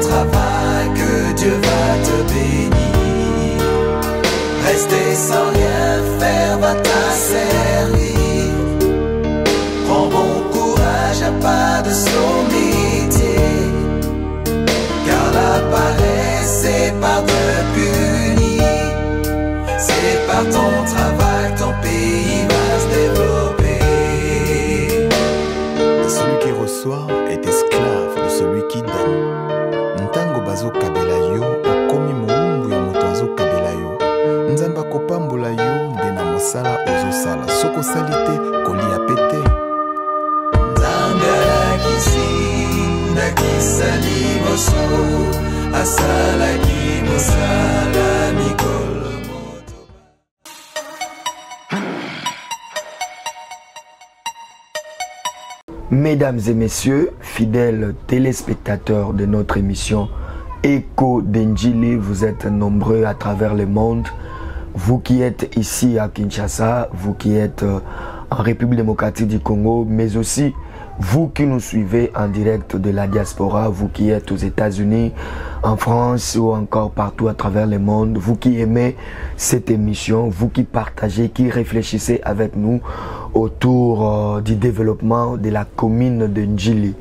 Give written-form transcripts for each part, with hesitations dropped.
travail que Dieu va te bénir. Rester sans rien faire va t'asservir. Prends bon courage, y'a pas de son métier. Car la paresse c'est par de puni. C'est par ton travail ton pays va se développer. Celui qui reçoit est esclave de celui qui donne. Ntango bazo kabela yo, okomi moumbu ya moto azo kabela yo. Nzamba kopambola yo, ndena mosala ozo sala. Soko salite, koli ya pete. Nzambe alakisi, ndakisa liboso, asalaki mosala mikolo moto. Mesdames et messieurs, fidèles téléspectateurs de notre émission Écho d'Ndjili, vous êtes nombreux à travers le monde. Vous qui êtes ici à Kinshasa, vous qui êtes en République démocratique du Congo, mais aussi vous qui nous suivez en direct de la diaspora, vous qui êtes aux États-Unis, en France ou encore partout à travers le monde, vous qui aimez cette émission, vous qui partagez, qui réfléchissez avec nous autour du développement de la commune de Ndjili.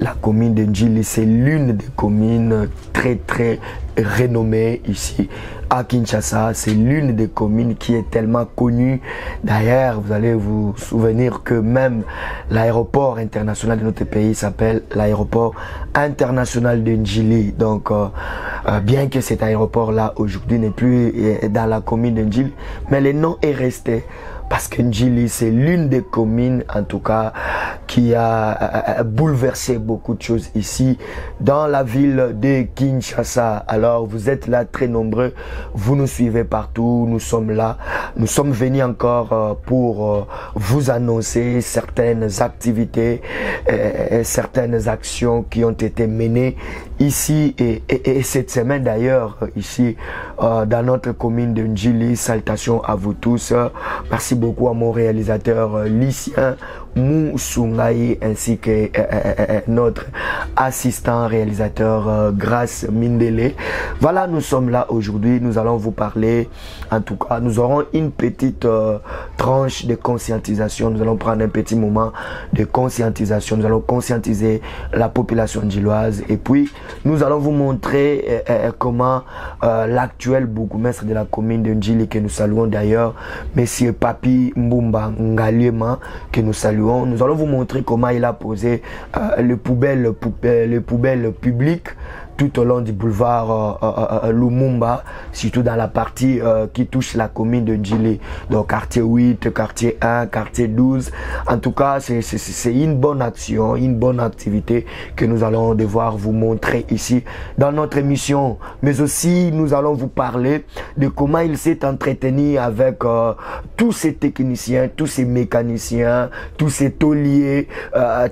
La commune de Ndjili, c'est l'une des communes très renommées ici à Kinshasa. C'est l'une des communes qui est tellement connue. D'ailleurs, vous allez vous souvenir que même l'aéroport international de notre pays s'appelle l'aéroport international de Ndjili. Donc, bien que cet aéroport-là aujourd'hui n'est plus dans la commune de Ndjili, mais le nom est resté. Parce que Ndjili, c'est l'une des communes, en tout cas, qui a bouleversé beaucoup de choses ici, dans la ville de Kinshasa. Alors, vous êtes là très nombreux, vous nous suivez partout, nous sommes là. Nous sommes venus encore pour vous annoncer certaines activités, certaines actions qui ont été menées ici et cette semaine d'ailleurs, ici, dans notre commune de Ndjili. Salutations à vous tous. Merci beaucoup à mon réalisateur Lucien Moussoungaï ainsi que notre assistant réalisateur Grace Mindele. Voilà, nous sommes là aujourd'hui, nous allons vous parler, en tout cas nous aurons une petite tranche de conscientisation, nous allons prendre un petit moment de conscientisation, nous allons conscientiser la population ndjiloise et puis nous allons vous montrer comment l'actuel bourgmestre de la commune de Ndjili, que nous saluons d'ailleurs, Monsieur Papi Mbumba Ngaliema, que nous saluons. Nous allons vous montrer comment il a posé les poubelles publiques tout au long du boulevard Lumumba, surtout dans la partie qui touche la commune de Ndjili. Donc quartier 8, quartier 1, quartier 12. En tout cas, c'est une bonne action, une bonne activité que nous allons devoir vous montrer ici dans notre émission. Mais aussi, nous allons vous parler de comment il s'est entretenu avec tous ces techniciens, tous ces mécaniciens, tous ces tauliers,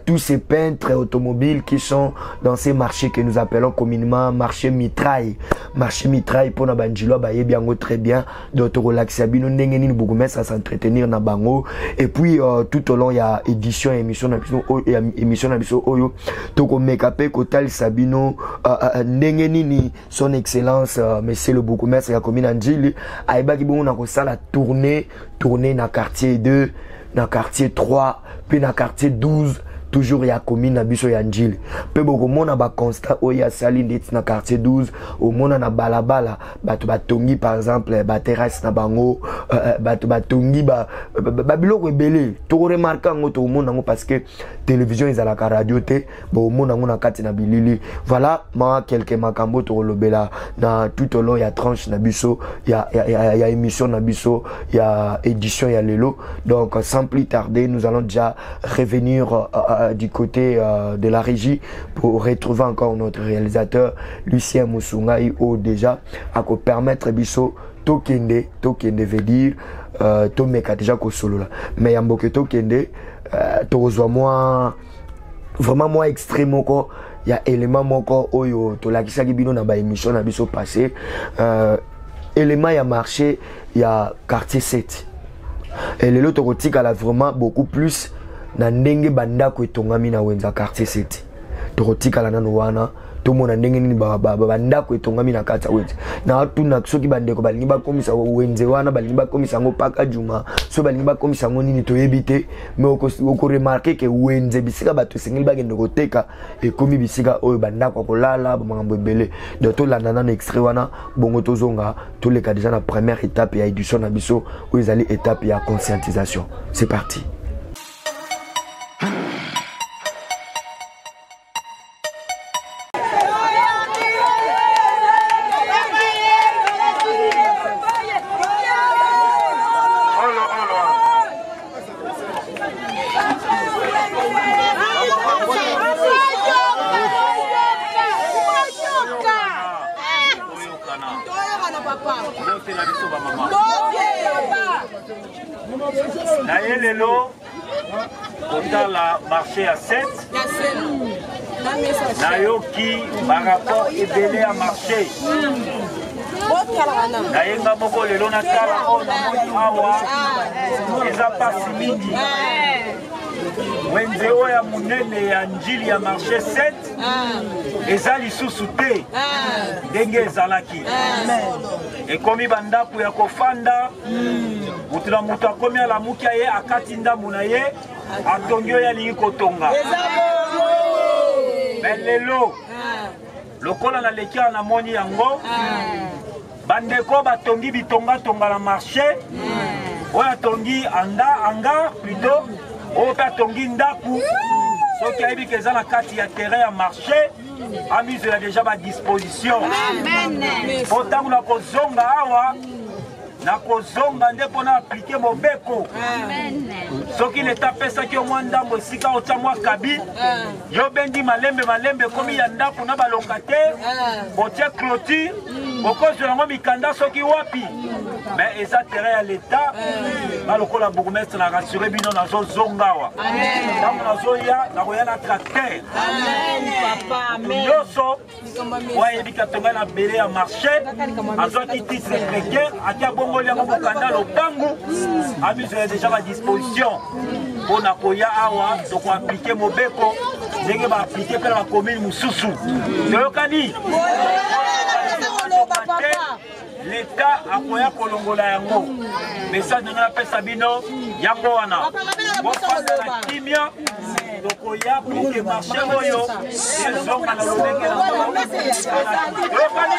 tous ces peintres automobiles qui sont dans ces marchés que nous appelons communément marché mitraille. Marché mitraille pour Nabandjilo, bah, bien très bien. D'autres relaxabino, n'engeni bourgmestre à s'entretenir na bango. Et puis, tout au long, il y a édition, émission, émission, oyo. Toko mekapé, kotal sabino, n'engeni ni son excellence, monsieur le bourgmestre, la commune Ndjili. Aïba qui bon, on a ça la tournée na quartier 2, na quartier 3, puis na quartier 12. Toujours il y a commune na biso ya Ndjili. Pe boko mona ba constat o ya sali ndeti na quartier 12, au mona na balabala, bato batongi par exemple ba terrasse na bango, bato batongi ba biloko ebele. To remarquer ngo to mona ngo parce que télévision ils à la radio te, bo mona ngo na kati na bilili. Voilà, ma quelques makambo to lobela na tout au long ya tranche na biso, ya émission na biso, ya édition ya lelo. Donc sans plus tarder, nous allons déjà revenir du côté de la régie pour retrouver encore notre réalisateur Lucien Moussoungaï déjà à ko permettre biso tokende veut dire tomeka déjà ko solo là mais yamboke tokende to reçoit moi vraiment moi extrêmement quoi il y a élément moko oyo to la kisaki bino na ba émission na biso passé élément ya marché il y a quartier 7 et le lot rotika là vraiment beaucoup plus na ndenge bandako etongami na wenza quartier 7 tokotika la nanu wana to mona ndenge nini bandako etongami na kati ya wenze na atuna soki bandeko balingi bakomisa wenze wana balingi bakomisa ngo paka juma so balingi bakomisa ngo nini toyebi te mais okoremarke ke wenze bisika bato esengeli bakende koteka ekomi bisika oyo bandako akolala bamakambo ebele donc tolanda nano extrait wana bongo tozonga toleka déjà na première étape ya édition na biso oyo ezali étape ya conscientisation. C'est parti. Naëlelo, autant la marché à 7. Nayoki, par rapport et belé à marché. Nayenga moko lelo na kala o na moni awa. Eza pasi mingi. Wenze oya munene ya njili ya marché 7. Eza lisusu te. Ndenge ezalaki. Ekomi bandaku ya kofanda. Mutuna mutu akomi ala mukia ye akati ndambu na ye atongi oyo alingi kotonga. Mais lelo lokola na lekia na moni yango bandeko batongi bitonga tonga na marché oyo atongi anga plutôt oyo pe atongi ndaku soki ayebi ke eza na kati ya terrain ya marché amizela déjà ba disposition otango na kozonga awa na kozonga nde mpona aplike mobeko soki leta apesaki omwa ndambo esika otya mwa kabine yo bendi malembe komi ya ndako na balocataire otie clôture okozwa yango mikanda soki wapi mais eza terrain ya leta balokola bourgmestre na rassure bino nazozonga awa ntango nazoya nakoya na tracteur nyonso wayebika tonga na bele ya marché azwaki titre précaire atia bongo liango bokanda lopangu amizela déjà ba disposition mpona koya awa tokoaplike mobeko ndenge baaplike mpe na bacommune mosusu toyokani l'État akoya kolongola yango message ndenge napesa bino yango wana bofanda na kimia tokoya ploke marché oyo ezonga na lolenge na toyokani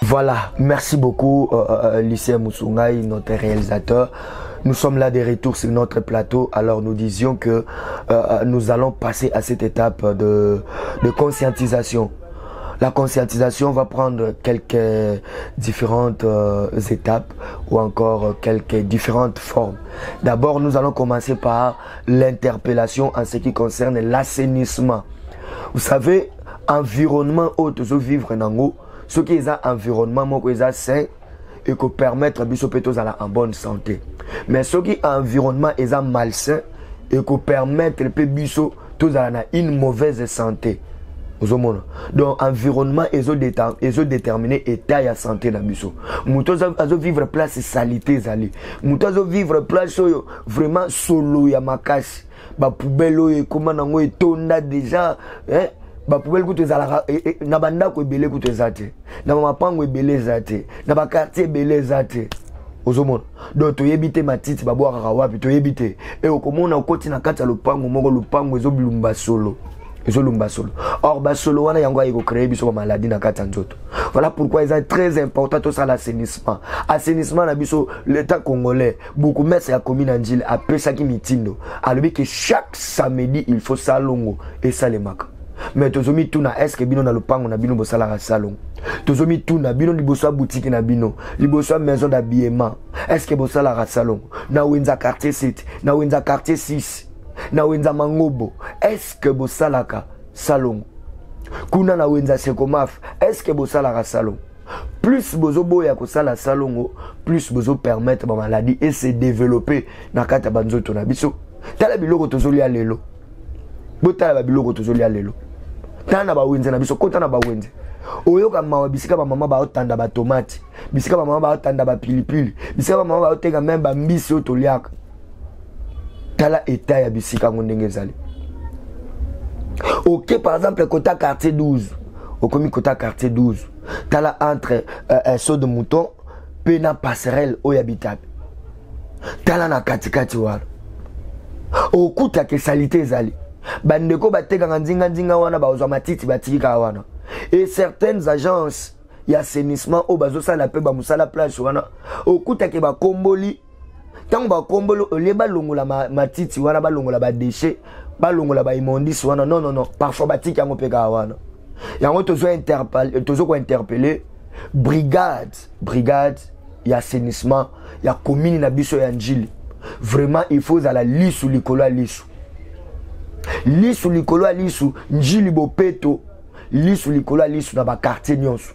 Voilà, merci beaucoup Lucien Moussoungaï, notre réalisateur. Nous sommes là de retour sur notre plateau. Alors nous disions que nous allons passer à cette étape de conscientisation. La conscientisation va prendre quelques différentes étapes ou encore quelques différentes formes. D'abord, nous allons commencer par l'interpellation en ce qui concerne l'assainissement. Vous savez, environnement autre de vivre nango, ce qui est un environnement sain et qui permettre biso petos en bonne santé. Mais ce qui est environnement est malsain et qui permettre biso tous en une mauvaise santé. Donc environnement est déterminé état ya santé na biso. Muto azo vivre place salité zali. Muto azo vivre place vraiment solo ya makasi. Ba poubelle e comment nango etonda déjà ba poubelle kuto ezala na bandako ebele kuto ezate. Na mapango ebele ezate. Na ba quartier ebele ezate. Ozomona. Donc toyebite matiti babwa wapi toyebite. E okomona okoti na kati ya lupango ezobilumba solo. Or basolo wana yango ayeko créer biso ba maladie na kati nzoto. Voilà pourquoi il est très important tout ça l'assainissement. Assainissement na biso l'état congolais beaucoup mettre ya commune Njili a pesaki mitindo. Alobi que chaque samedi il faut salongo et salemaka. mais tozomi tuna est-ce que bino na lupango na bino bosala salon tozomi tuna bino liboso boutique na bino liboso maison d'habillement est-ce que bosala salon na wenza quartier 7 na wenza quartier 6 na wenza mangobo est-ce que bosalaka salon kuna na wenza sekomaf est-ce que bosalaka salon plus bozo boya ko sala salon plus bozo permettre ba maladie et se développer na kata banzoto na biso tala biloko tozoli alelo botala ba biloko tozoli alelo tana ba wenze na biso kota na ba wenze oyoka mawa bisika ba mama ba otanda ba tomate bisika ba mama ba otanda ba pilipili bisika ba mama ba oteka même ba mbisi otoliaka tala état ya bisika ngondenge zali. Ok, par exemple kota quartier 12 au commis kota quartier 12 tala entre saut de mouton pena passerelle oyabitabe tala na katikati wana okuta ke salite zali bandeko bateka nzinga wana bazwa matiti batika wana et certaines agences ya assainissement o bazo sala pe ba musala place wana okuta ke ba komboli tango ba kombolo le balongola matiti wana balongola ba déchets balongola ba immondice wana non parfois batika yango peka wana yango tozo interpeller brigade ya assainissement ya commune na biso ya Njili. Vraiment il faut à la lisu likolo lisu likolo lisu Njili bopeto lisu likolo lisu na ba quartier nyonso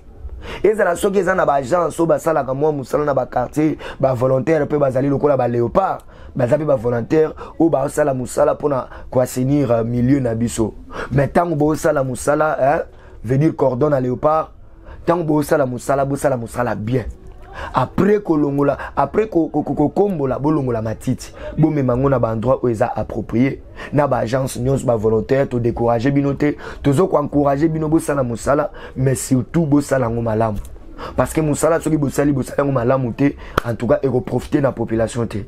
ezala soki eza na ba agence o basala ka mwa musala na ba quartier ba volontaire pe bazali lokola ba léopard bazabi ba volontaire o ba sala musala pona ko assainir milieu na biso mais tango bo sala musala venir cordon à léopard tango bo sala musala bien après kolongola après kombola bolongola matiti bo memango na ba endroit où eza approprié na ba agence nyons ba volontaire to décourager binoté tozo ko encourager bino bo sala musala mais surtout bo sala ngo malamu parce que musala soki bo sali ngo malamu te en tout cas et profiter na population te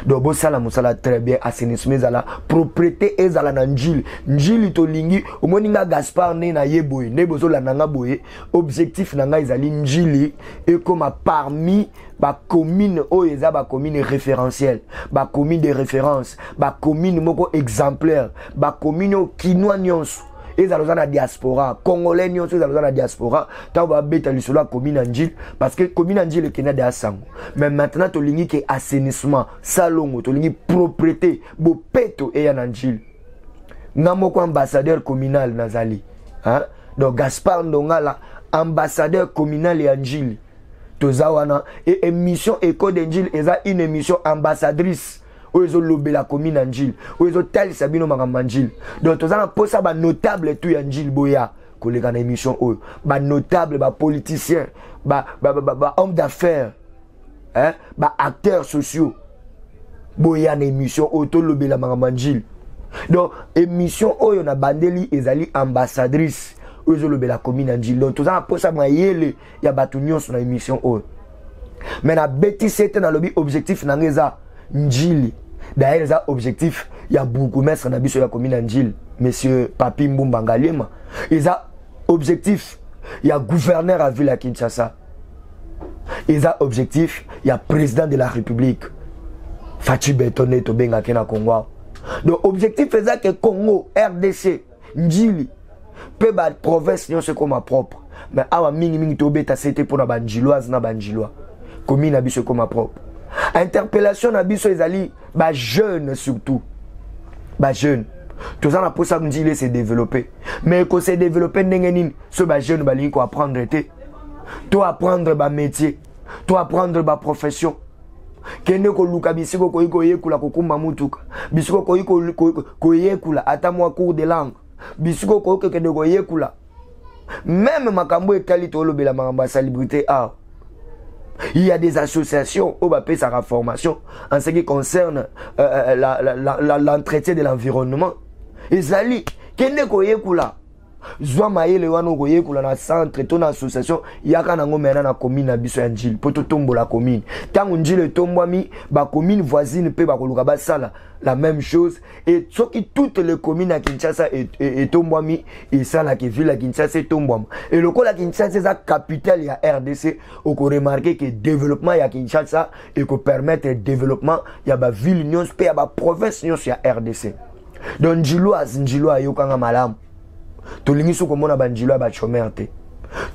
donc bo sala musala très bien assainissement ezala propriété ezala na Njili to lingi omoninga Gaspard ne na yeboye ne bozo la nanga boye objectif nanga ezali Njili et comme parmi ba commune o eza ba commune référentielle ba commune de référence ba commune moko exemplaire ba commune kinwa nyonso ezaloza na diaspora congolais nyonso ezaloza na diaspora tango ba beta lisolo commune Njili parce que commune Njili kena de asango mais maintenant to lingi ke assainissement salongo to lingi propriété bopeto e ya Njili ngamoko ambassadeur communal nazali donc Gaspard Ndongala ambassadeur communal ya Njili tozawana et émission Écho de Njili eza une émission ambassadrice ozo lobela commune Njili ozo tali sabino makamba Njili donc tozana posa ba notable tout ya Njili boya koleka na émission oyo ba notable ba politicien ba homme d'affaires ba acteurs sociaux boya na émission oto lobela makamba Njili donc émission oyo na bandeli ezali ambassadrice ozo lobela commune Njili donc tozana posa mayele ya batu nyonso na émission oyo mais na beti c'était na lobby objectif na ngeza Njili d'ailleurs ça objectif il y a beaucoup maître na biso ya commune Njili monsieur Papi Mbumba Ngaliema ils a objectif il y a gouverneur à ville à Kinshasa ils a objectif il y a président de la République Fachi Betone to benga kena Congo donc objectif c'est ça que Congo RDC Njili peut ba province nyonso comme propre mais awa mingi to beta c'était pour na banjiloise na banjilois commune na biso comme propre interpellation na biso ezali ba jeune surtout ba jeune tout ça na pour ça Njili se développer mais ko se développer ndenge nini so ba jeune ba lingi ko apprendre te to apprendre ba métier to apprendre ba profession kende ko luka bisiko ko iko yekula ko kumba mutuka bisiko ko iko ko yekula ata mwa cours de langue bisiko ko kende ko yekula même makambo etali to lobela makambo salubrité art. Il y a des associations où on peut sa formation en ce qui concerne l'entretien de l'environnement. Et Zali, kende ko yekula zwa mayele wana ko yekula na centre ton association yaka nango mena na commune na biso ya Njili poto tombo la commune. Tango Njili tombwami ba commune voisine pe ba koluka ba sala la même chose et soki toutes les communes à Kinshasa et tombwami et ça la qui ville à Kinshasa tombwam et le la Kinshasa c'est capitale ya RDC on ko remarquer que développement ya Kinshasa et ko permettre développement ya ba ville nyons pe ya ba province nyons ya RDC donc Njiloa yokanga malamu tolingi so komona banjilo ba chômeur te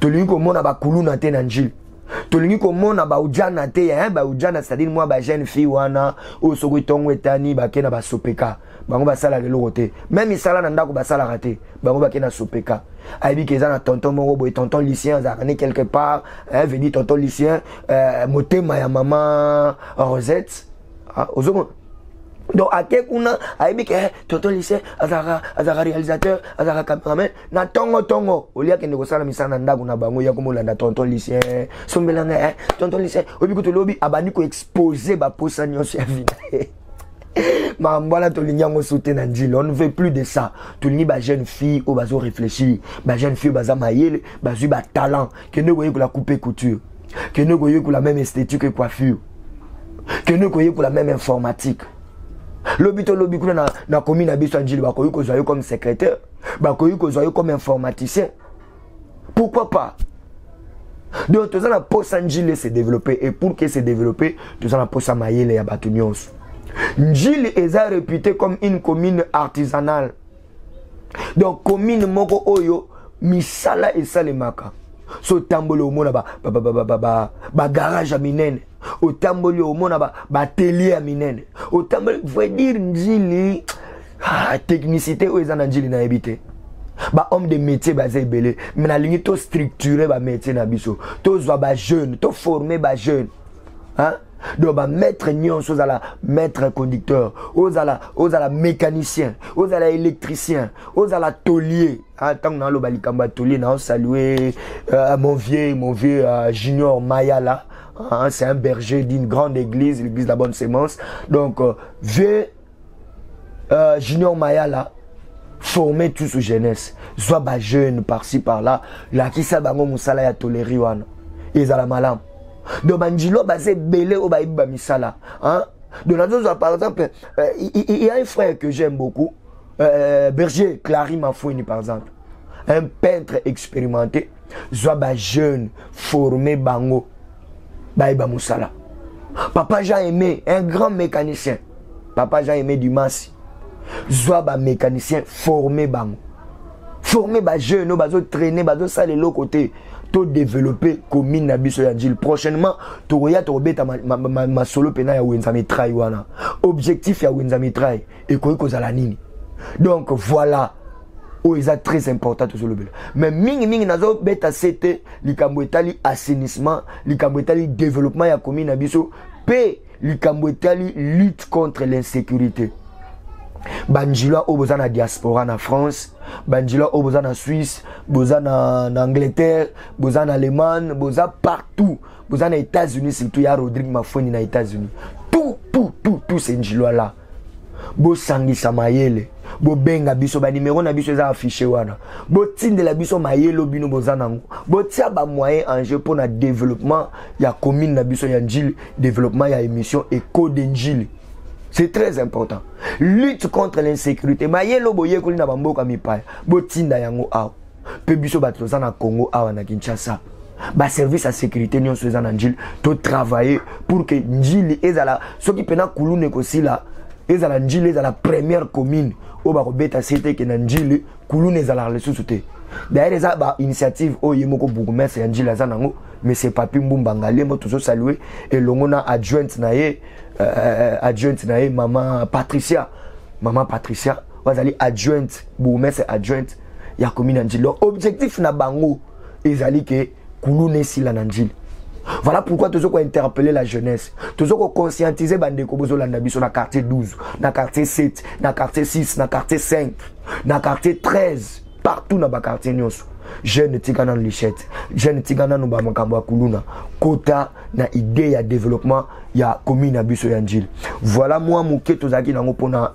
tolingi komona ba kuluna te na njili tolingi komona ba ujana te ba ujana c'est-à-dire moi ba jeune fille wana o soko tongo etani ba kena ba sopeka bango ba sala lelo te même isala na ndako ba sala raté bango ba kena sopeka aibi keza na tonton moko boy tonton lycéen zakane quelque part veni tonton lycéen motema ya maman Rosette ozoko. Donc à quel kuna aibi ke tonton lycéen azaka réalisateur azaka cameraman na tongo au lieu que ne kosala misana ndaku na bango ya komolanda tonton lycéen sombelanga tonton lycéen obi ko to lobi abani ko exposer ba posa nyonso ya vie. Mambola tolinyango sauter na njili, on ne veut plus de ça. Tolini ba jeune fille au bazo réfléchir, ba jeune fille baza mayele, bazu ba talent, que ne voyez que la coupe couture, que ne voyez que la même esthétique et coiffure, que ne voyez que la même informatique. Lobito kuna na commune na biso njili ba koyi ko zoyo comme secrétaire, ba koyi ko zoyo comme informaticien. Pourquoi pas? Donc tout ça la poste njili se développer et pour que se développer, tout ça la poste mayele ya batunions. Njili est réputé comme une commune artisanale. Donc commune moko oyo misala esalemaka. So tambolo omona ba garage a minene. O tambolo omona ba atelier a minene. O tambolo veut dire njili technicité o ezana njili na ebité. Ba homme de métier basé belé. Mais na lingi to structurer ba métier na biso. To zwa ba jeune, to former ba jeune. Hein? Donc bah maître nyonso aux ala maître conducteur, aux ala mécanicien, aux ala électricien, aux ala taulier. Tant que nous balikamba taulier, nous saluer mon vieux Junior Maya là. C'est un berger d'une grande église, l'église de la Bonne Sémence. Donc vieux Junior Maya là, former tout sous jeunesse, soit bah jeune par-ci par-là, là qui sa bango musala ya toléri wana. Ils ala malam. Donc banjilo basé belé au baïba misala hein. Donc par exemple il y a un frère que j'aime beaucoup, berger Clary Mafouini par exemple, un peintre expérimenté, soit jeune formé bango baïba musala. Papa Jean Aimé, un grand mécanicien, Papa Jean Aimé du Massi, soit mécanicien formé bango, formé jeune bazo traîner bazo sale l'autre côté. To développer commune na biso ya njili. Prochainement to beta ma solo pena ya Wenzami Trai wana. Objectif ya Wenzami Trai et koyi kozala nini. Donc voilà où est très important tout le mais mingi nazo beta c'était likambo etali assainissement, likambo etali développement ya commune na biso pe likambo etali lutte contre l'insécurité. Banjila au boza na diaspora na France, banjila au boza na Suisse, boza na Angleterre, boza na Allemagne, boza partout, boza na États-Unis, surtout ya Rodrigue Mafouini na États-Unis. Tout ces njilo là. Bo sangisa mayele, bo benga biso ba numéro na biso za affiché wana. Bo tinde la biso mayelo bino boza nango. Bo tia ba moyen en jeu pour na développement ya commune na biso ya njili, développement ya émission Écho de Njili. C'est très important. Lutte contre l'insécurité. Mayelo boye koli na bamboka mipaya. Botinda yango aw. Pe biso batoza na Congo awa na Kinshasa. Ba service à sécurité nyonso eza na njili to travailler pour que njili ezala soki pena kulune kosila ezala njili ezala première commune o ba ko beta cité ke na njili kulune ezala lesusu te. D'ailleurs eza ba initiative o yemoko bourgmestre ya njili azana ngo mais c'est Papi Mbumba Ngalemo toujours saluer et longona adjointe na ye maman Patricia wazali adjointe bourgmestre adjointe ya commune njili. Objectif na bango ezali ke kulune sila na njili. Voilà pourquoi tous qu'on interpeller la jeunesse, tous qu'on conscientiser bande ko bozo landa biso na quartier 12, na quartier 7, na quartier 6, na quartier 5, na quartier 13, partout na ba quartier nyonso. Jeune tigana lichette, jeune tigana no ba makambo kuluna, kota na idée ya développement ya commune na biso ya njili. Voilà moi muke tozaki nango pour na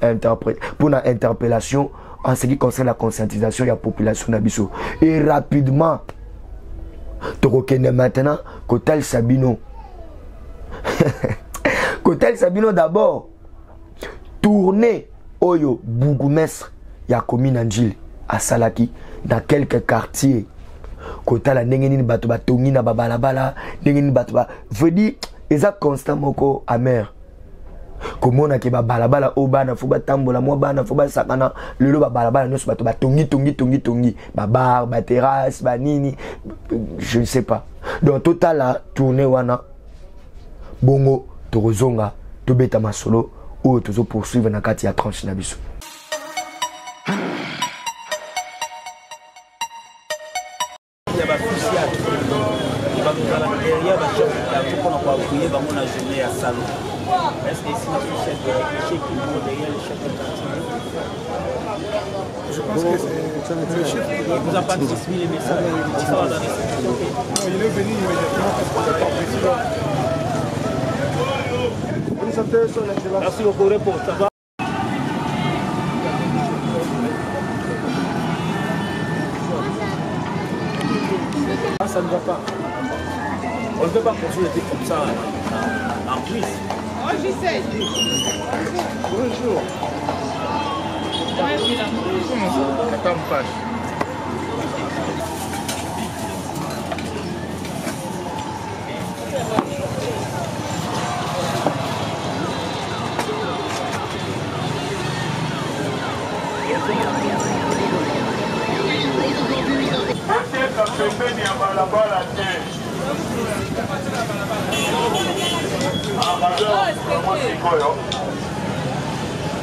interpellation en ce qui concerne la conscientisation de la population na biso. Et rapidement Tokokene maintenant, Kotel Sabino. Kotel Sabino d'abord. Tourner Oyo Bourgmestre ya commune Njili à Salaki dans quelques quartiers. Kotala nengeni bato batongi na babalabala, nengeni bato ba veut dire eza constant moko amer. Comment on a balabala au bana, faut batambola, moi bana, faut basakana, le balabala, nous bato tongi, bar, terrasse, nini, je ne sais pas. Donc total la tournée wana, bongo, torozonga, to beta masolo, ou tozo poursuivre na kati ya tranche na biso. Est-ce que ici, notre chef de l'échec qui est derrière le chef de quartier? Je pense que c'est le chef. Il vous a pas transmis les messages. Ça va dans les sections. Non, il est venu immédiatement parce que c'est pas président. Merci beaucoup, repos. Ça va? Ça ne va pas. On ne peut pas construire des trucs comme ça en plus. Oh, j'essaie. Bonjour. Attends, passe.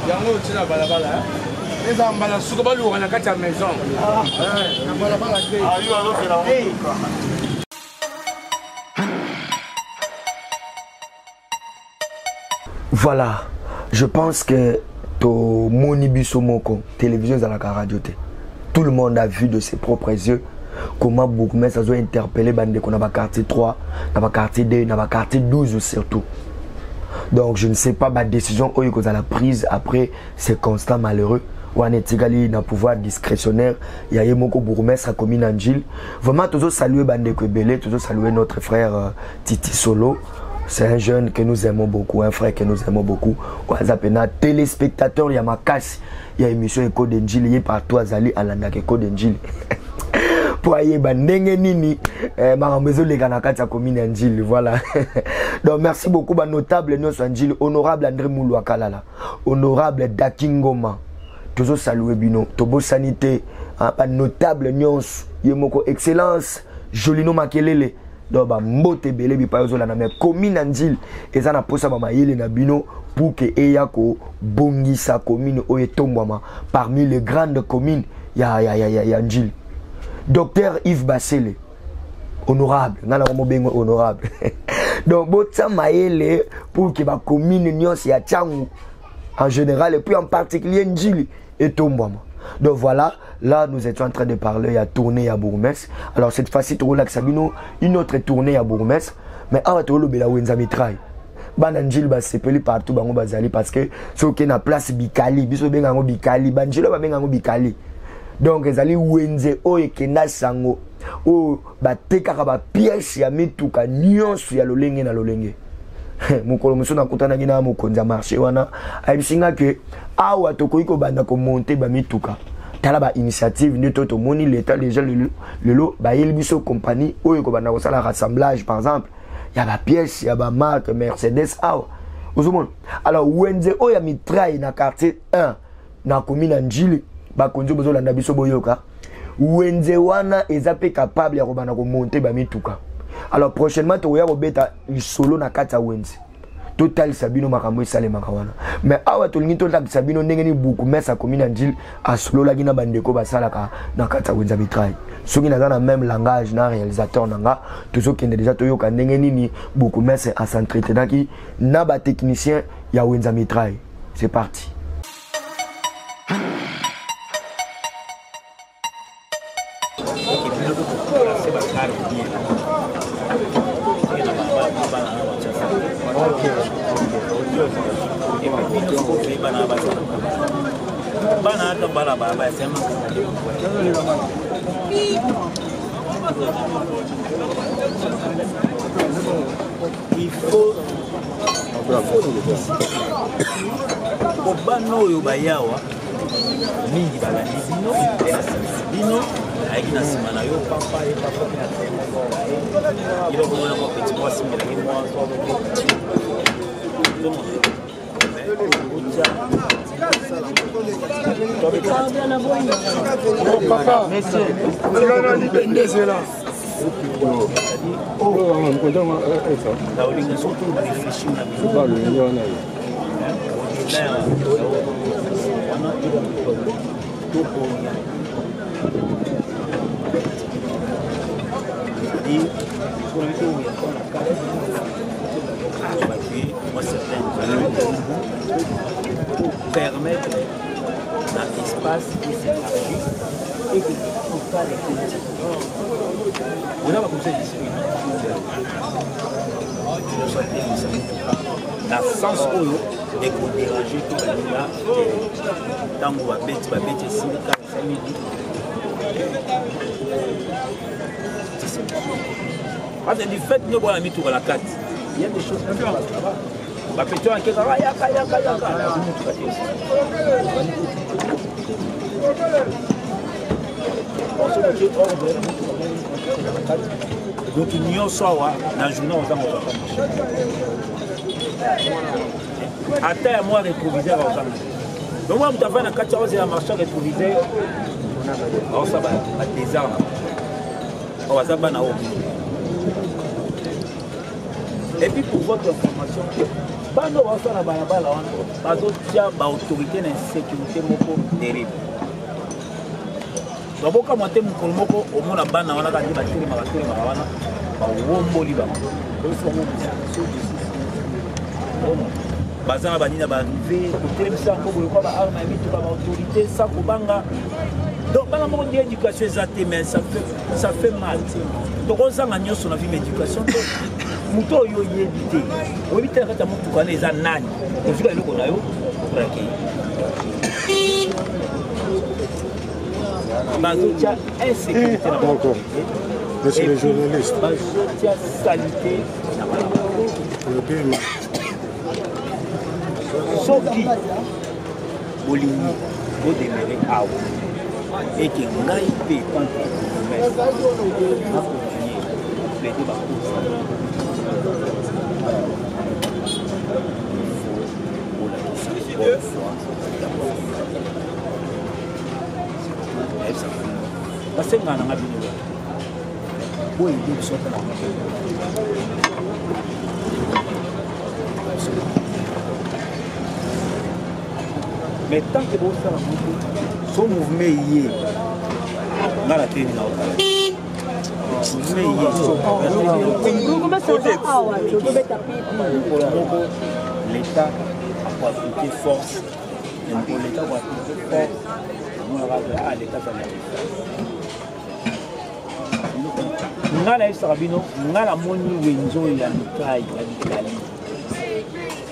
Yango tina balabala eza mbala suka baluka na kati ya maison na balabala te Voilà, je pense que to moni biso moko télévision à la radio te. Tout le monde a vu de ses propres yeux comment bourgmestre a interpellé bande qu'on a ba quartier 3, na ba quartier 2, na ba quartier 12 surtout. Donc je ne sais pas ma décision où ils ont la prise après ces constats malheureux. Ou en étigali dans pouvoir discrétionnaire, il y a beaucoup bourgmestre à commune Angile. Vraiment toujours saluer bande Kwebele, toujours saluer notre frère Titi Solo. C'est un jeune que nous aimons beaucoup, un frère que nous aimons beaucoup. On a téléspectateur, il y a ma casse, il y a émission Éco d'Angile, il y a partout à Zali, à l'Andak Éco d'Angile. Pour aller bandenge nini marambezo les ganakati ya commune Angile, voilà. Donc merci beaucoup ba notable nous Angile, honorable André Moulouakalala, honorable Dakingoma. Toujours saluer bino, tobo sanité, pas notable nyons, yemoko excellence, Jolino Makelele. Donc ba mbote belé bi payozo la na me commune Angile, eza na posa ba mayele na bino pour que eya ko bongisa commune oyetombama parmi les grandes communes ya Angile. Docteur Yves Bassele, honorable, honorable. Donc, botsa maele pour que la commune nyons ya Tchangou en général et puis en particulier Ndjili et Tombouama. Donc voilà, là nous étions en train de parler à tourner à Bourgmestre. Alors cette fois-ci, tu relaxes une autre tournée à Bourgmestre, mais à Watolo Bela Wenza Mitraille. Bananjil ba sepeli partout bango bazali parce que ce qui est na place Bikali, biso bengango Bikali, banjilo ba bengango Bikali. Donc ezali wenze oyo kenda sango o batekaka ba pièce ya mituka nyonso ya lolenge na lolenge. Mukolo muso na kutana ngina mukonza marché wana ayisinga ke awa tokoyi ko banda ko monter ba mituka. Tala ba initiative nde to moni l'état déjà lelo ba yelbiso compagnie oyo ko banda ko sala rassemblage par exemple, ya ba pièce ya ba marque Mercedes awa. Ozomon. Alors wenze oyo ya mitraille na quartier 1 na commune Angile ba konzo bozo landa biso boyoka wenze wana ezape capable ya kobana ko monter ba mituka. Alors prochainement to ya robeta solo na kata wenze total sabino makambo esale makawana mais awa to lingi to la sabino ndenge ni buku mesa commune Angile a solo la gina bandeko basalaka na kata wenza mitraille soki na dans même langage na réalisateur nanga toujours kende déjà to yoka ndenge nini buku mesa a s'entretenir ki na ba technicien ya wenza mitraille. C'est parti. Il faut bano yo bayawa mingi balandi bino bino aiki na sima na yo papa et papa il a vraiment petit moi simila qui moi Papa, c'est là. Pour permettre un espace qui s'élargit et que tout pas les politiques. On a comme ça ici. Dans le sens où il faut déranger tout le monde là, tant qu'on va bêter ici, les 45 minutes. Parce que du fait que nous avons mis tout à la carte, il y a des choses qui se passent là-bas. On va péter un kéka, yaka. Donc nous sommes dans le journal, on a terre, moi, rétroviseur. Donc moi, je suis dans 4 heures, j'ai un marché rétroviseur. On va des armes. On va et puis pour votre information, bando va faire la balabala, autorité d'insécurité terrible. Donc quand on est au monde à bana, on a dit que bazana banina ba arrivé côté le sang pour le quoi ba arme ami tout ba autorité ça kubanga donc bana mo di éducation exacte mais ça fait mal donc on s'en agnon sur la vie éducation muto yo yebité obité kata mutu kana eza nani ozika eloko na yo brake bazotia insécurité d'accord monsieur le journaliste bazotia salité na bala le bien soki bolingi bodemere awa eke ngai mpe basengana nga bino boyede bisota na mais tant que vous avez son mouvement y est, dans la télé, l'État a profité force, l'État a profité force, l'État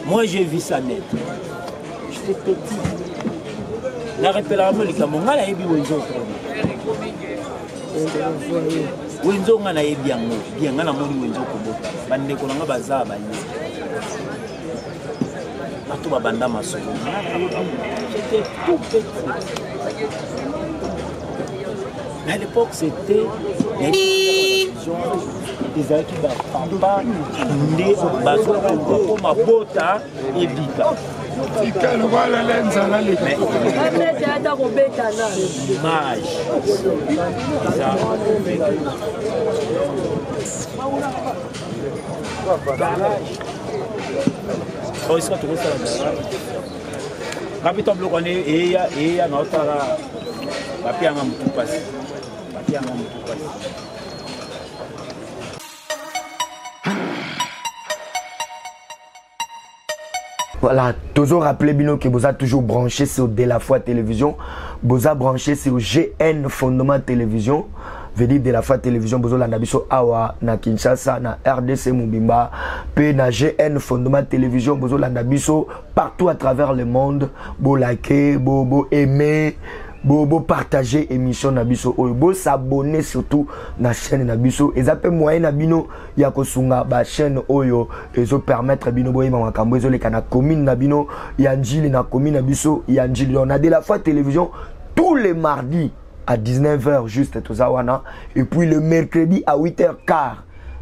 moi j'ai vu ça net. J'étais petit. La réparation les camonga la ebi wenzo wenzo ngana ebi yango bien ngana moni wenzo kobota bande ko nga baza ba yi bato ba banda masoko j'étais tout petit. Mais à l'époque c'était des acquis ba papa ndé bazo ko mabota ebika. Voilà l'enzala les image. Oh, il sera tout ça. Capitaine bloc on est et notre papier en tout passe. Papier en tout passe. Voilà, toujours rappelez bien que vous êtes toujours branché sur De La Foi Télévision. Vous êtes branché sur GN Fondement Télévision. Veut dire De La Foi Télévision, vous avez biso awa na Kinshasa, na RDC Mubimba, puis na GN Fondement Télévision, vous avez biso partout à travers le monde. Vous likez, vous aimez. Bo partager émission Nabiso oyo bo s'abonner surtout na chaîne Nabiso et ça peut moyen na bino ya kosunga ba chaîne oyo ezo permettre bino boyema makambo ezo leka na commune na bino ya njili na commune Nabiso ya njili on a De La Foi Télévision tous les mardis à 19h juste tozawana et puis le mercredi à 8h15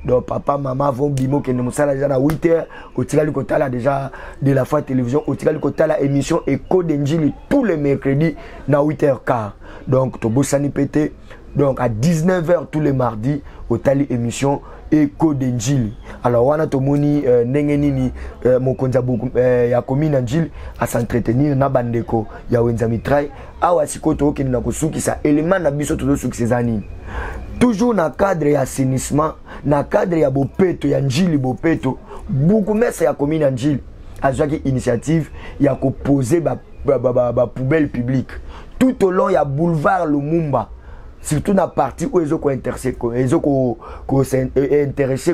Donc papa, maman vont bimo que nous sommes déjà à 8h. Au Tigali Kotala déjà de la fois télévision. Au Tigali Kotala émission Echo d'Enjili tous les mercredis à 8h15. Donc Tobo Sani Pété. Donc à 19h tous les mardis au Tali émission Echo d'Enjili. Alors wana tomoni nengenini mokonza beaucoup ya commune Njili à s'entretenir na bandeko ya wenza mitrai awa sikoto okeni na kusukisa élément na biso tozo sukisa nini. Toujours na cadre ya assainissement, na cadre ya bopeto ya Njili bopeto, beaucoup mesa ya commune Njili azwaki initiative ya ko poser ba poubelle publique tout au long ya boulevard Lumumba. Surtout dans la partie où ils ont intéressé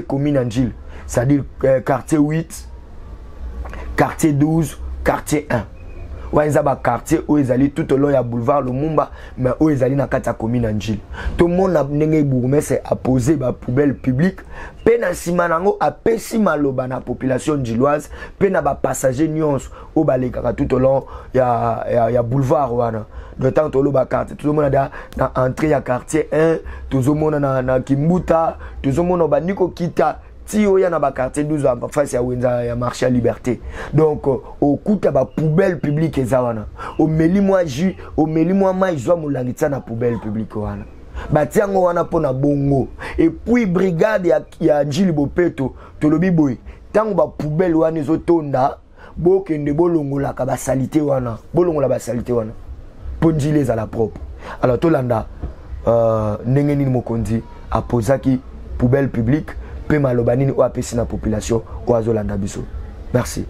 commune Njili, c'est-à-dire quartier 8, quartier 12, quartier 1. Où ils ont un quartier où ils allaient tout au long du boulevard Lumumba, mais où ils allaient dans la commune Njili. Tout le monde a posé la poubelle publique. Pena simanango a pesi maloba na population njiloise, pena ba passager nyons au baleka tout au long ya boulevard wana. De temps to loba quartier, tout le monde a na entrée ya quartier 1, tout le monde na Kimbuta, tout le monde ba niko kita ti oya na ba quartier 12 en face ya wenza ya marché à liberté. Donc au kuta ba poubelle publique ezawana. Au meli moi jus, au meli moi mai zwa mulangitsa na poubelle publique wana. Batiango wana pona bongo. Et puis brigade ya Njili bopeto tolobi boy. Tango ba poubelle wana ezotonda, bokende bolongola ka ba salité wana. Bolongola ba salité wana. Ponjile za la propre. Alors tolanda ndenge nini mokonzi a posaki poubelle publique pe malobanini o apesi na population o azolanda biso. Merci.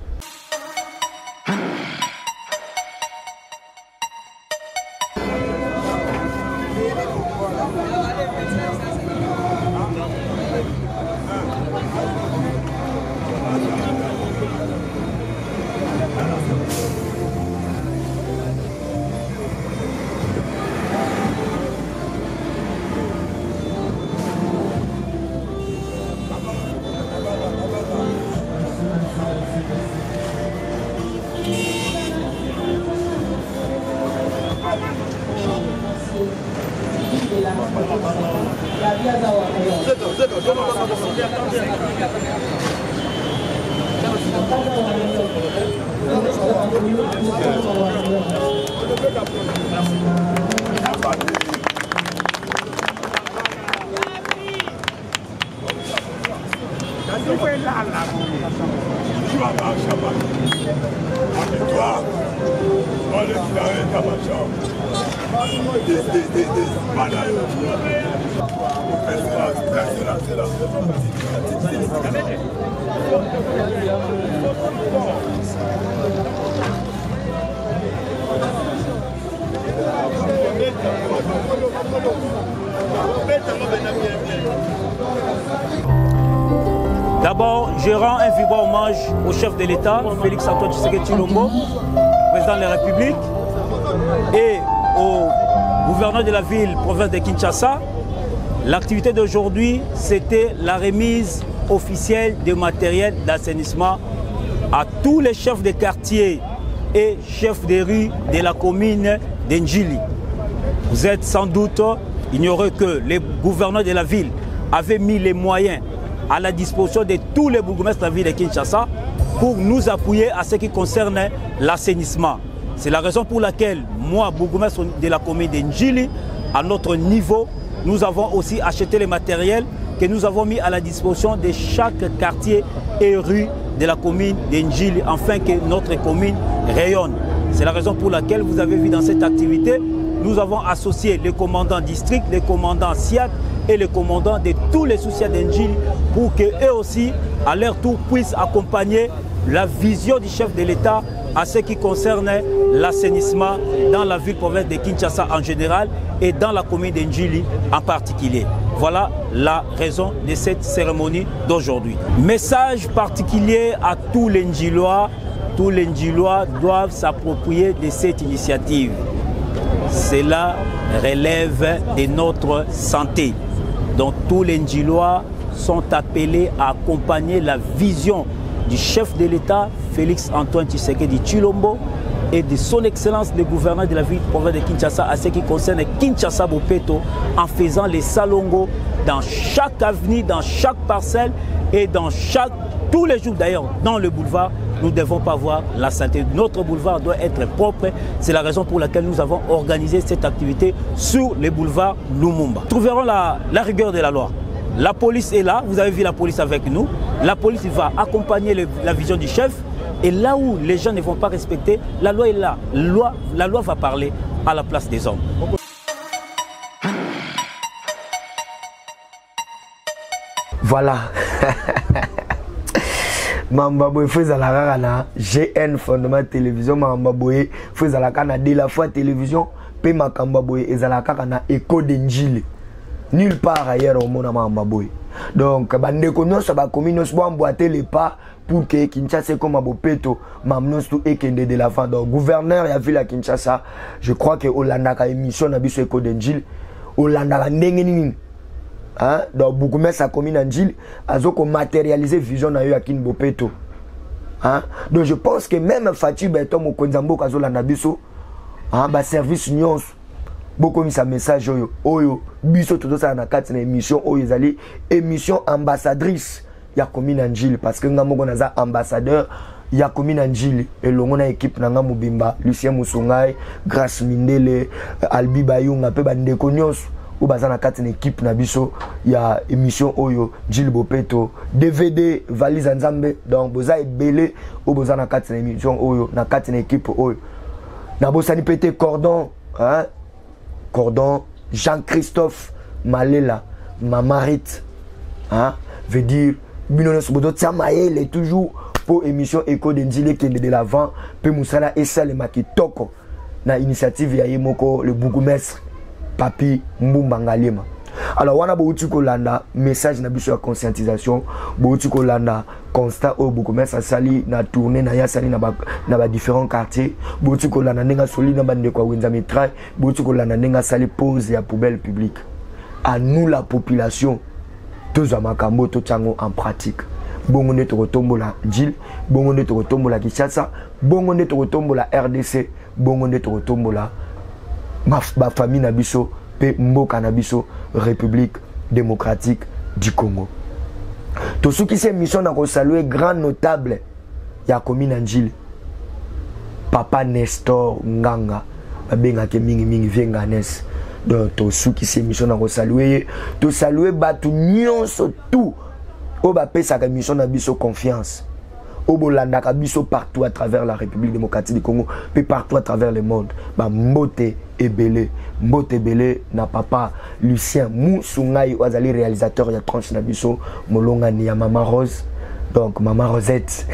D'abord, je rends un vibrant hommage au chef de l'État, Félix Antoine Tshisekedi Tshilombo, président de la République, et au gouverneur de la ville, province de Kinshasa. L'activité d'aujourd'hui, c'était la remise officielle de matériel d'assainissement à tous les chefs de quartier et chefs de rue de la commune d'Njili. Vous êtes sans doute ignoré que les gouverneurs de la ville avaient mis les moyens à la disposition de tous les bourgmestres de la ville de Kinshasa pour nous appuyer à ce qui concerne l'assainissement. C'est la raison pour laquelle, moi, bourgmestre de la commune d'Njili, à notre niveau, nous avons aussi acheté les matériels que nous avons mis à la disposition de chaque quartier et rue de la commune d'Njili, afin que notre commune rayonne. C'est la raison pour laquelle vous avez vu dans cette activité, nous avons associé les commandants districts, les commandants SIAC et les commandants de tous les sous-sièges d'Njili pour qu'eux aussi, à leur tour, puissent accompagner la vision du chef de l'État à ce qui concerne l'assainissement dans la ville-province de Kinshasa en général et dans la commune d'Njili en particulier. Voilà la raison de cette cérémonie d'aujourd'hui. Message particulier à tous les Ndjilois. Tous les Ndjilois doivent s'approprier de cette initiative. Cela relève de notre santé. Donc tous les Ndjilois sont appelés à accompagner la vision du chef de l'État, Félix Antoine Tshisekedi Tshilombo, et de son excellence le gouverneur de la ville province de Kinshasa à ce qui concerne Kinshasa Bopeto, en faisant les salongo dans chaque avenue, dans chaque parcelle et dans tous les jours d'ailleurs dans le boulevard. Nous ne devons pas voir la saleté. Notre boulevard doit être propre. C'est la raison pour laquelle nous avons organisé cette activité sur les boulevards Lumumba. Nous trouverons la rigueur de la loi. La police est là, vous avez vu la police avec nous. La police va accompagner la vision du chef. Et là où les gens ne vont pas respecter, la loi est là. La loi va parler à la place des hommes. Voilà. Mamba boy faisait la rara GN fondement télévision mamba boy faisait la kana de la fois télévision pe makamba boy ezalaka kana Écho d'Enjili nulle part ailleurs au monde mamba boy donc bande konoso ba kominos bo emboîter les pas pour que Kinshasa comme Abopeto mamnos tout ekende de la fin donc gouverneur ya ville à Kinshasa je crois que Olanda ka émission na biso Écho d'Enjili Olanda ka ndenge nini. Hein? Donc, beaucoup de sa commune en Gilles, a matérialisé vision na yo à Kinbopeto. Hein? Donc, je pense que même Fatih Betom au Konzambo Kazola Nabiso, hein, ba service nyons, beaucoup mis sa message oyo, biso tout ça na quatre émission oyo ezali émission ambassadrice ya commune en Gilles parce que ngamo naza ambassadeur ya commune en Gilles et l'ongona équipe na ngamo bimba Lucien Musungai, Grace Mindele, Albi Bayunga pe bandeko nyons. Ou bazana une équipe na biso ya émission oyo Gilles Bopeto DVD valise nzambe donc boza ebele ou bazana une émission oyo na une équipe oyo na bosani pété cordon hein cordon Jean-Christophe Malela Mamarit hein veut dire binono sobodo tsamaye est toujours pour émission Écho d'Enjili qui est de l'avant pe musala esa le makitoko na initiative ya yemoko le bourgmestre Papi Mbumba Ngalema. Alors wana bouti kolanda message na biso ya conscientisation, bouti kolanda constat au bourgmestre sali na tourner na ya sali na ba différents quartiers, bouti kolanda nenga soli na bande kwa wenza mitrai, bouti kolanda nenga sali pose ya poubelle publique. À nous la population, tous à makambo to tsango en pratique. Bongo ne to tombola Gilles, bongo ne to tombola Kinshasa, bongo ne to tombola RDC, bongo ne to tombola ma famille Nabiso, pe Mboka Nabiso, République démocratique du Congo. Tout ce qui s'est mission à saluer grand notable, ya commune Anjili. Papa Nestor Nganga, babenga ke mingi venganes. Donc tout ce qui s'est mission à saluer, tout saluer batu nyonso tout. O ba pesa ka mission Nabiso confiance. Obolanda Kabiso partout à travers la République démocratique du Congo, puis partout à travers le monde. Bah Mbote Ebele na papa Lucien Moussoungaï Ouazali réalisateur ya tranche Nabiso Molonga ni ya Mama Rose. Donc Mama Rosette.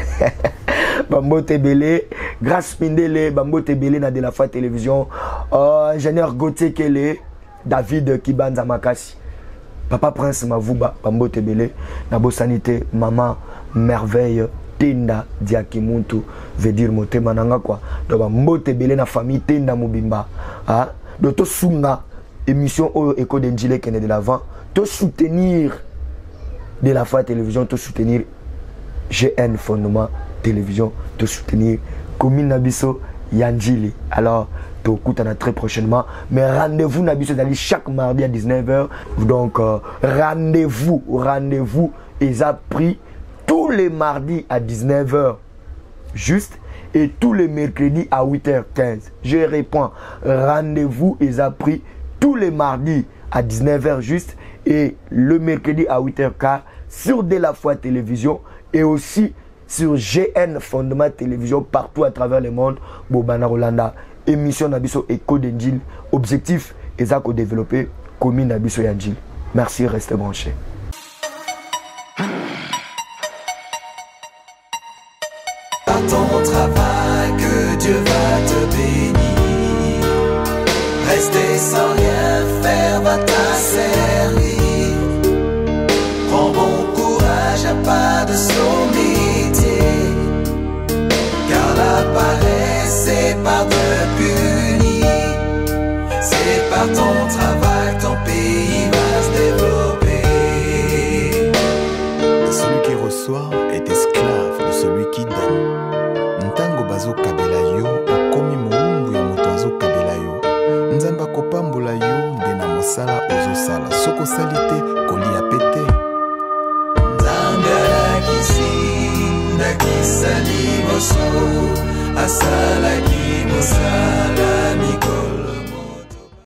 Mbote Ebele, Grace Mindele, Mbote Ebele na de la fois télévision. Ingénieur Gauthier Kele, David Kibanza Makasi. Papa Prince Mavuba, Mbote Ebele, Nabo Sanité, Maman Merveille. Tenda Diakimuntu veut dire motema nanga quoi donc mbote belé na famille Tenda Mobimba ah donc to sunga émission au Écho d'Enjili qui est de l'avant to soutenir de la fois télévision to soutenir GN fondement télévision to soutenir commune Nabiso Yanjili alors to kutana très prochainement mais rendez-vous Nabiso d'aller chaque mardi à 19h donc rendez-vous ils a pris tous les mardis à 19h juste et tous les mercredis à 8h15. Je réponds, rendez-vous est pris tous les mardis à 19h juste et le mercredi à 8h15 sur De La Foi Télévision et aussi sur GN Fondement Télévision partout à travers le monde. Bobana Rolanda, émission Nabiso Écho d'Enjili. Objectif est à développer commune Nabiso Yanjili. Merci, restez branchés. Ton travail, que Dieu va te bénir. Rester sans rien faire va t'asservir. Prends bon courage, à pas de son métier. Car la paresse est par de puni. C'est par ton travail ton pays va se développer. Celui qui reçoit est esclave de celui qui donne. Ntango bazo kabela yo okomi moumbu ya moto azo kabela yo nzamba kopambola yo nde na mosala ozosala. Soki osali te, kolia pe te. Nzambe alakisi ndakisa liboso, asalaki mosala mikolo